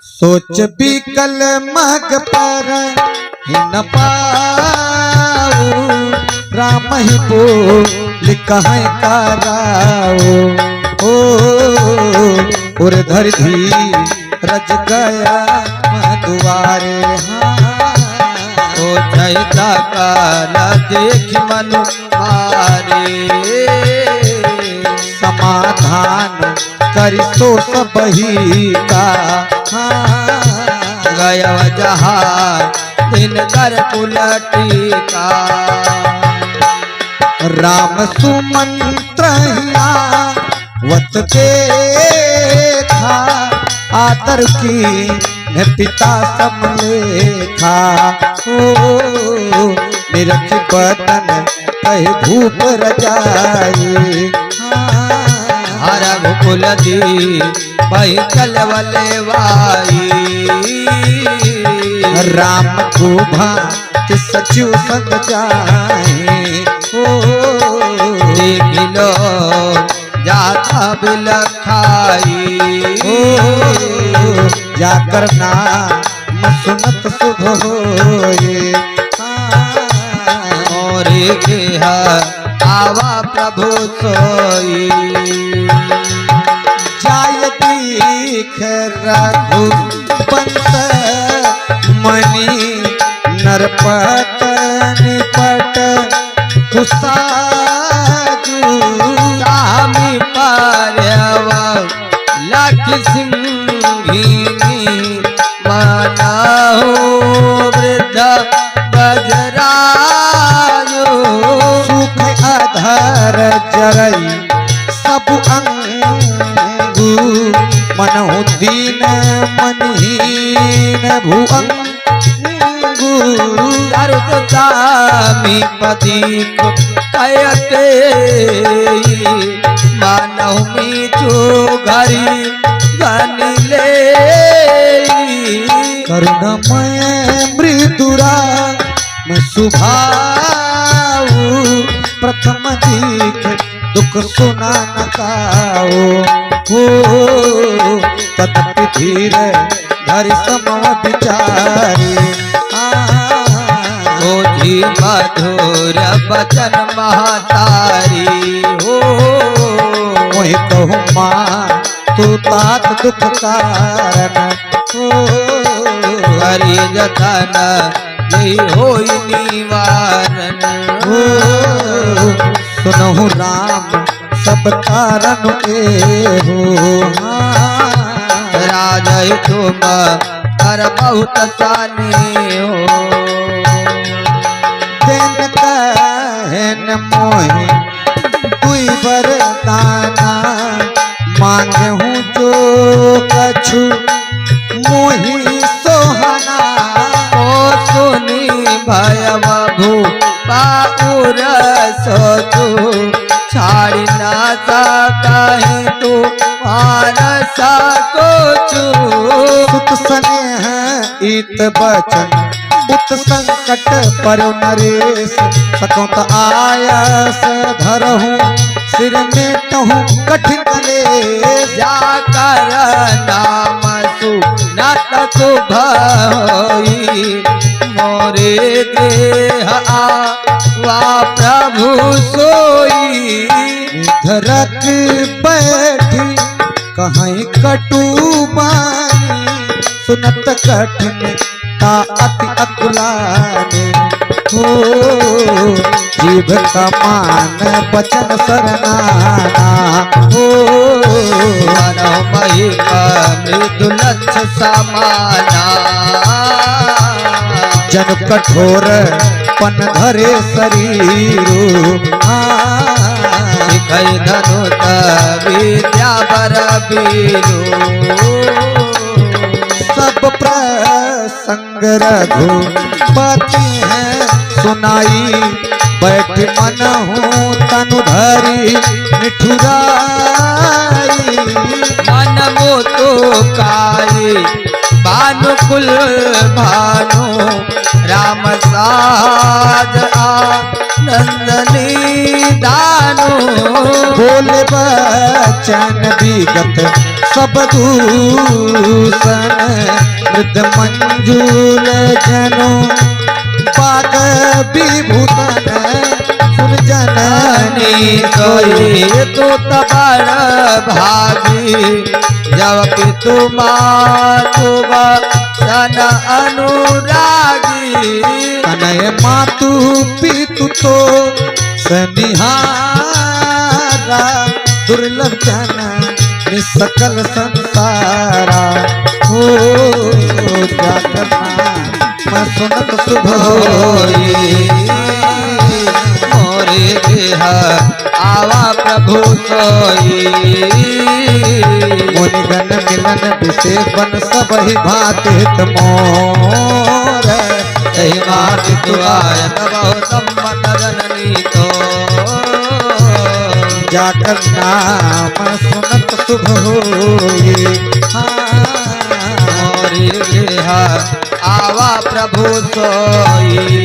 सोच बिकल मग पर न पाओ राम ही बोल कहीं कराओ और धरती रज गया मधुआरे ओ चैता काला देख मन मारे समाधान करी सो सबही का गया जहाँ दिन कर कुलटिका राम सुमंत्र वत देखा आदर की न पिता समलेखा निरख बतन कहे भूप रजाई हर भूल दी पही चलवले वाई राम को भांति सचिव संग जाए देख लो जाता बिल खाई जाकर नाम सुनत शुभ होए और गेह आवा प्रभु सोई जाय दीख रघुपंत मणि नरपत निपट कुसाजू स्वामी पार्यवा लख सिंहिनी मनाओ वृद्ध बजरायो सुख अधर जरई सब अंगू मनहु दीन मनहीन भुअंगू स्वामी पति कहते मानव मीठो घरी गनिले करुणमय मृदुरा सुभाऊ प्रथम दीख दुख सुना न काओ तदपि धीर धरि समव विचारी ओझी मधुर बचन महतारी हो वही कहूँ माँ तू तात दुख कारण हरि जतन यही होई निवारण सुनहु राम सब कारण ए हो राजय तुम कर बहुत साने हो तेन कहन मोहि दुई वरदाना मांगे हूँ जो कछु मोहि सोहना ओ सुनी भयव भूपाउर सोचू छाड़ी ना सकाहि तू मानस कोचू सुत स्नेह इत बचन उत संकट पर नरेश सकौत आयस धरहूँ सिर में कहूँ कठिन कलेश जाकर नाम सुनत शुभ होई मोरे देह आवा प्रभु सोई धरक बैठी कहीं कटु बानी सुनत कठिन ता अति अकुलानी हो जीभ का मान बचन सरनाना हो मानव महिमा मृदु लक्ष समाना जन कठोर पन धरे शरीरो शिखै धनुत विद्या बर बीरो सब प्रसंग रघुपति हैं सुनाई बैठ मन हूँ तनु धरी निठुराई मन मोतो काई भानुकुल भानु राम साज नंदनी दानु बोले बचन विगत सब दूषण मृद मंजूल जनो बाग विभूषण सुन जननी सोई तू तबर भागी जब पितु मातुबा सन अनुरागी कनय मातु पितु तो सनिहारा दुर्लभ जन सकल संसारा हो जागना मैं सुनत शुभ होई मोरे देह आवा प्रभु सोई मुनिगण मिलन विषेपन सब ही भाति हित मोर जय मात दुआय तबो सम्मत जननी तो जाकर नाम सुनत शुभ होई मोरे देह आवा प्रभु सोई